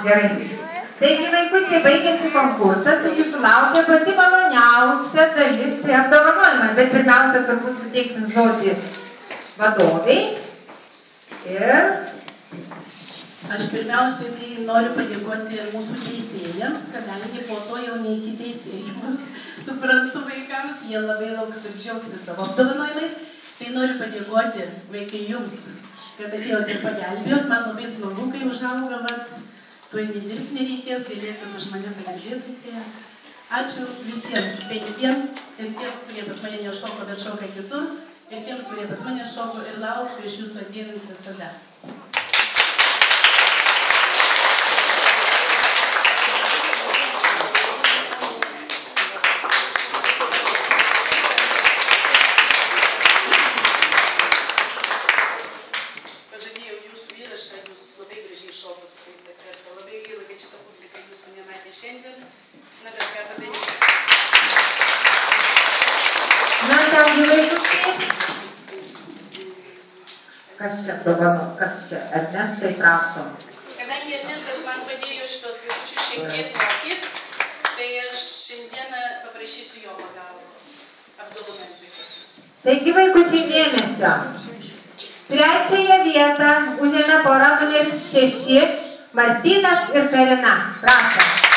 Gerai. Taigi, vaikučiai, baigėsi konkursas ir jūsų laukia pati maloniausia dalis, tai apdovanojimai. Bet pirmiausia, turbūt suteiksim žodį vadoviai. Ir aš pirmiausiai tai noriu padėkoti ir mūsų teisėjams, kadangi po to jau ne iki teisėjimus, suprantu vaikams, jie labai lauks ir džiaugsis savo apdovanojimais. Tai noriu padėkoti vaikai jums, kad atėjote ir pagelbėjot. Man labai smagu, kai užauga, tuoj nedirbti nereikės, galėsit už mane pagelbėti. Ačiū visiems, penkiems ir tiems, kurie pas mane nešoko, bet šoka kitur, ir tiems, kurie pas mane šoko ir lauksiu iš jūsų ateinant visada. Pažadėjau jūsų įrašą, jūs labai gražiai šokot. Labai gaila, kad šitą publiką jūsų nematė šiandien. Na, bet ką padarysiu. na, taugi vaikučiai. Kas čia dovanos, kas čia? Ernestai, prašom. Kadangi Ernestas man padėjo šitos vaikučius šiek tiek mokyti, tai aš šiandieną paprašysiu jo pagalbos apdovanojimais. Taigi, vaikučiai, dėmesio. Trečiąją vietą užėmė pora numeris 6, Martynas ir Karina. Prašom.